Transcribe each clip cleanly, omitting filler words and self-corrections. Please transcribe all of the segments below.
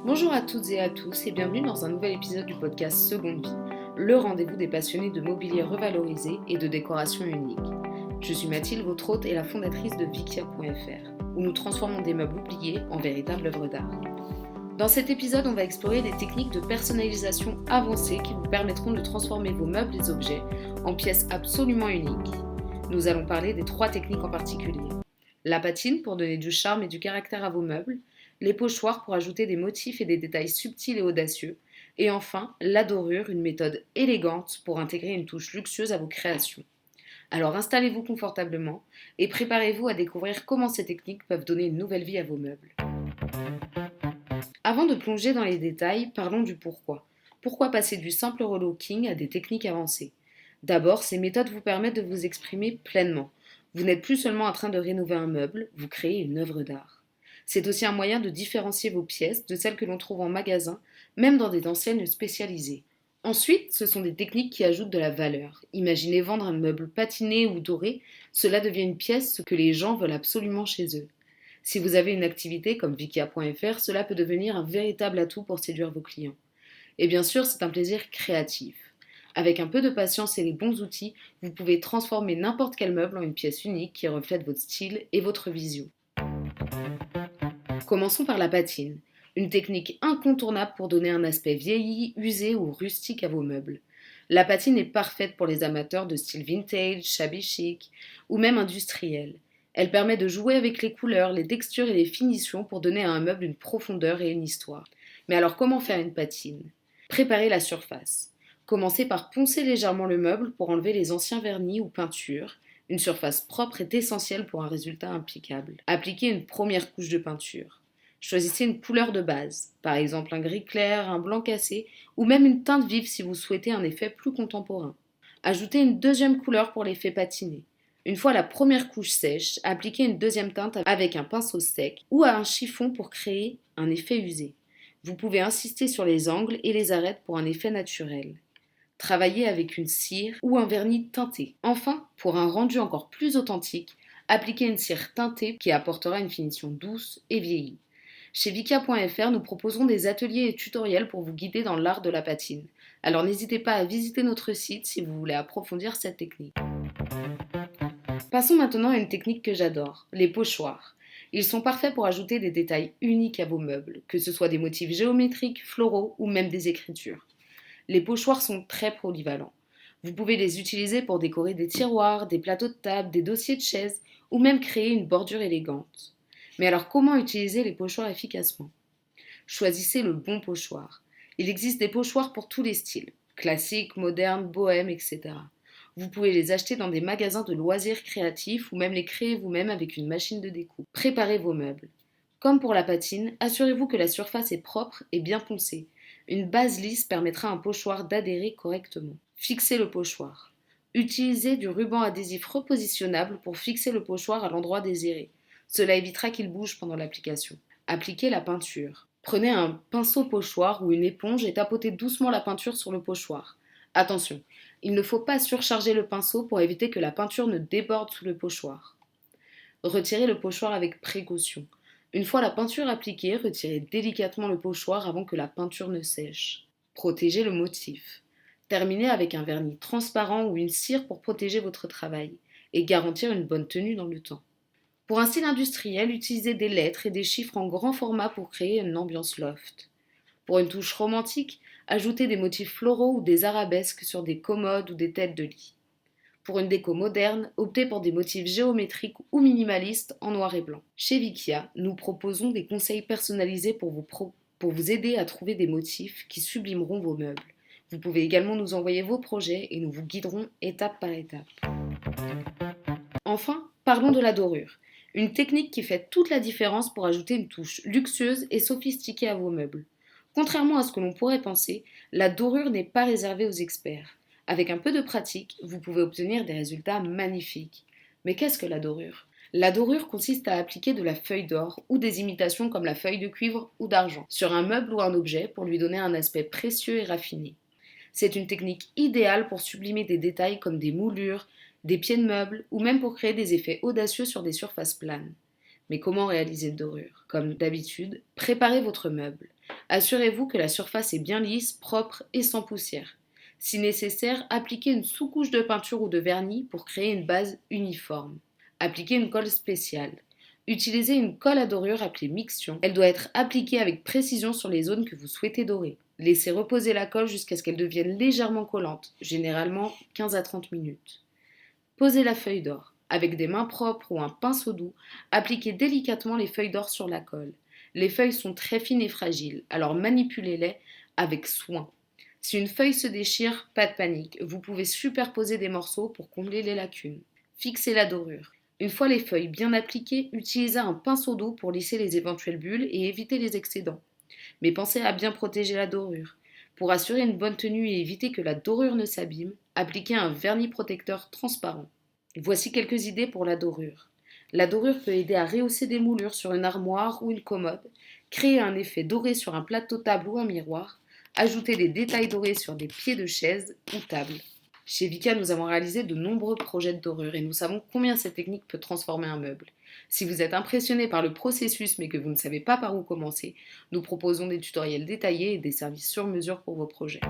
Bonjour à toutes et à tous et bienvenue dans un nouvel épisode du podcast Seconde Vie, le rendez-vous des passionnés de mobilier revalorisé et de décoration unique. Je suis Mathilde, votre hôte et la fondatrice de Vikia.fr, où nous transformons des meubles oubliés en véritables œuvres d'art. Dans cet épisode, on va explorer des techniques de personnalisation avancées qui vous permettront de transformer vos meubles et objets en pièces absolument uniques. Nous allons parler des 3 techniques en particulier. La patine pour donner du charme et du caractère à vos meubles, les pochoirs pour ajouter des motifs et des détails subtils et audacieux, et enfin la dorure, une méthode élégante pour intégrer une touche luxueuse à vos créations. Alors installez-vous confortablement et préparez-vous à découvrir comment ces techniques peuvent donner une nouvelle vie à vos meubles. Avant de plonger dans les détails, parlons du pourquoi. Pourquoi passer du simple relooking à des techniques avancées ? D'abord, ces méthodes vous permettent de vous exprimer pleinement. Vous n'êtes plus seulement en train de rénover un meuble, vous créez une œuvre d'art. C'est aussi un moyen de différencier vos pièces de celles que l'on trouve en magasin, même dans des enseignes spécialisées. Ensuite, ce sont des techniques qui ajoutent de la valeur. Imaginez vendre un meuble patiné ou doré, cela devient une pièce que les gens veulent absolument chez eux. Si vous avez une activité comme Vikia.fr, cela peut devenir un véritable atout pour séduire vos clients. Et bien sûr, c'est un plaisir créatif. Avec un peu de patience et les bons outils, vous pouvez transformer n'importe quel meuble en une pièce unique qui reflète votre style et votre vision. Commençons par la patine, une technique incontournable pour donner un aspect vieilli, usé ou rustique à vos meubles. La patine est parfaite pour les amateurs de style vintage, shabby chic ou même industriel. Elle permet de jouer avec les couleurs, les textures et les finitions pour donner à un meuble une profondeur et une histoire. Mais alors comment faire une patine ? Préparez la surface. Commencez par poncer légèrement le meuble pour enlever les anciens vernis ou peintures. Une surface propre est essentielle pour un résultat impeccable. Appliquez une première couche de peinture. Choisissez une couleur de base, par exemple un gris clair, un blanc cassé ou même une teinte vive si vous souhaitez un effet plus contemporain. Ajoutez une deuxième couleur pour l'effet patiné. Une fois la première couche sèche, appliquez une deuxième teinte avec un pinceau sec ou à un chiffon pour créer un effet usé. Vous pouvez insister sur les angles et les arêtes pour un effet naturel. Travaillez avec une cire ou un vernis teinté. Enfin, pour un rendu encore plus authentique, appliquez une cire teintée qui apportera une finition douce et vieillie. Chez Vikia.fr, nous proposons des ateliers et tutoriels pour vous guider dans l'art de la patine. Alors n'hésitez pas à visiter notre site si vous voulez approfondir cette technique. Passons maintenant à une technique que j'adore, les pochoirs. Ils sont parfaits pour ajouter des détails uniques à vos meubles, que ce soit des motifs géométriques, floraux ou même des écritures. Les pochoirs sont très polyvalents. Vous pouvez les utiliser pour décorer des tiroirs, des plateaux de table, des dossiers de chaises ou même créer une bordure élégante. Mais alors comment utiliser les pochoirs efficacement ? Choisissez le bon pochoir. Il existe des pochoirs pour tous les styles, classiques, modernes, bohèmes, etc. Vous pouvez les acheter dans des magasins de loisirs créatifs ou même les créer vous-même avec une machine de découpe. Préparez vos meubles. Comme pour la patine, assurez-vous que la surface est propre et bien poncée. Une base lisse permettra à un pochoir d'adhérer correctement. Fixez le pochoir. Utilisez du ruban adhésif repositionnable pour fixer le pochoir à l'endroit désiré. Cela évitera qu'il bouge pendant l'application. Appliquez la peinture. Prenez un pinceau pochoir ou une éponge et tapotez doucement la peinture sur le pochoir. Attention, il ne faut pas surcharger le pinceau pour éviter que la peinture ne déborde sous le pochoir. Retirez le pochoir avec précaution. Une fois la peinture appliquée, retirez délicatement le pochoir avant que la peinture ne sèche. Protégez le motif. Terminez avec un vernis transparent ou une cire pour protéger votre travail et garantir une bonne tenue dans le temps. Pour un style industriel, utilisez des lettres et des chiffres en grand format pour créer une ambiance loft. Pour une touche romantique, ajoutez des motifs floraux ou des arabesques sur des commodes ou des têtes de lit. Pour une déco moderne, optez pour des motifs géométriques ou minimalistes en noir et blanc. Chez Vikia, nous proposons des conseils personnalisés pour vous aider à trouver des motifs qui sublimeront vos meubles. Vous pouvez également nous envoyer vos projets et nous vous guiderons étape par étape. Enfin, parlons de la dorure. Une technique qui fait toute la différence pour ajouter une touche luxueuse et sophistiquée à vos meubles. Contrairement à ce que l'on pourrait penser, la dorure n'est pas réservée aux experts. Avec un peu de pratique, vous pouvez obtenir des résultats magnifiques. Mais qu'est-ce que la dorure ? La dorure consiste à appliquer de la feuille d'or ou des imitations comme la feuille de cuivre ou d'argent sur un meuble ou un objet pour lui donner un aspect précieux et raffiné. C'est une technique idéale pour sublimer des détails comme des moulures, des pieds de meubles ou même pour créer des effets audacieux sur des surfaces planes. Mais comment réaliser une dorure ? Comme d'habitude, préparez votre meuble. Assurez-vous que la surface est bien lisse, propre et sans poussière. Si nécessaire, appliquez une sous-couche de peinture ou de vernis pour créer une base uniforme. Appliquez une colle spéciale. Utilisez une colle à dorure appelée Mixion. Elle doit être appliquée avec précision sur les zones que vous souhaitez dorer. Laissez reposer la colle jusqu'à ce qu'elle devienne légèrement collante, généralement 15 à 30 minutes. Posez la feuille d'or. Avec des mains propres ou un pinceau doux, appliquez délicatement les feuilles d'or sur la colle. Les feuilles sont très fines et fragiles, alors manipulez-les avec soin. Si une feuille se déchire, pas de panique, vous pouvez superposer des morceaux pour combler les lacunes. Fixez la dorure. Une fois les feuilles bien appliquées, utilisez un pinceau d'eau pour lisser les éventuelles bulles et éviter les excédents. Mais pensez à bien protéger la dorure. Pour assurer une bonne tenue et éviter que la dorure ne s'abîme, appliquez un vernis protecteur transparent. Voici quelques idées pour la dorure. La dorure peut aider à rehausser des moulures sur une armoire ou une commode, créer un effet doré sur un plateau table ou un miroir, ajouter des détails dorés sur des pieds de chaise ou table. Chez Vika, nous avons réalisé de nombreux projets de dorure et nous savons combien cette technique peut transformer un meuble. Si vous êtes impressionné par le processus mais que vous ne savez pas par où commencer, nous proposons des tutoriels détaillés et des services sur mesure pour vos projets.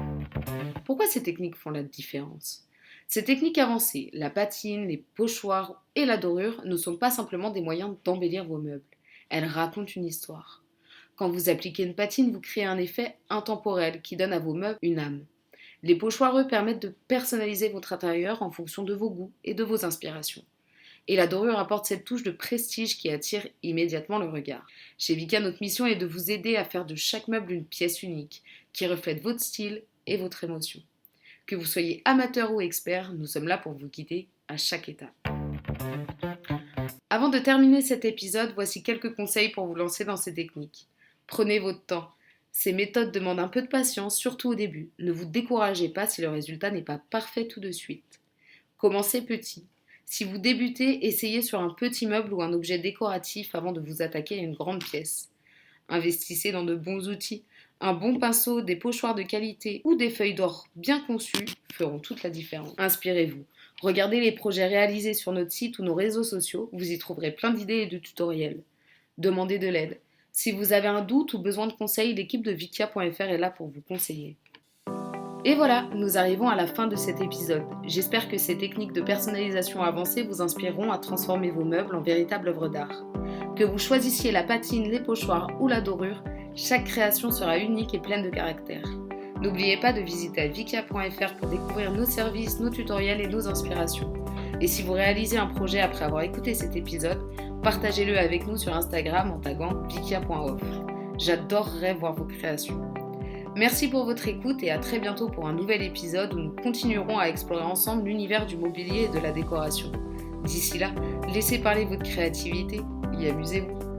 Pourquoi ces techniques font la différence ? Ces techniques avancées, la patine, les pochoirs et la dorure, ne sont pas simplement des moyens d'embellir vos meubles. Elles racontent une histoire. Quand vous appliquez une patine, vous créez un effet intemporel qui donne à vos meubles une âme. Les pochoirs, eux, permettent de personnaliser votre intérieur en fonction de vos goûts et de vos inspirations. Et la dorure apporte cette touche de prestige qui attire immédiatement le regard. Chez Vika, notre mission est de vous aider à faire de chaque meuble une pièce unique, qui reflète votre style et votre émotion. Que vous soyez amateur ou expert, nous sommes là pour vous guider à chaque étape. Avant de terminer cet épisode, voici quelques conseils pour vous lancer dans ces techniques. Prenez votre temps. Ces méthodes demandent un peu de patience, surtout au début. Ne vous découragez pas si le résultat n'est pas parfait tout de suite. Commencez petit. Si vous débutez, essayez sur un petit meuble ou un objet décoratif avant de vous attaquer à une grande pièce. Investissez dans de bons outils. Un bon pinceau, des pochoirs de qualité ou des feuilles d'or bien conçues feront toute la différence. Inspirez-vous. Regardez les projets réalisés sur notre site ou nos réseaux sociaux, vous y trouverez plein d'idées et de tutoriels. Demandez de l'aide. Si vous avez un doute ou besoin de conseils, l'équipe de Vikia.fr est là pour vous conseiller. Et voilà, nous arrivons à la fin de cet épisode. J'espère que ces techniques de personnalisation avancées vous inspireront à transformer vos meubles en véritables œuvres d'art. Que vous choisissiez la patine, les pochoirs ou la dorure, chaque création sera unique et pleine de caractère. N'oubliez pas de visiter vikia.fr pour découvrir nos services, nos tutoriels et nos inspirations. Et si vous réalisez un projet après avoir écouté cet épisode, partagez-le avec nous sur Instagram en taguant vikia.off. J'adorerais voir vos créations. Merci pour votre écoute et à très bientôt pour un nouvel épisode où nous continuerons à explorer ensemble l'univers du mobilier et de la décoration. D'ici là, laissez parler votre créativité et amusez-vous.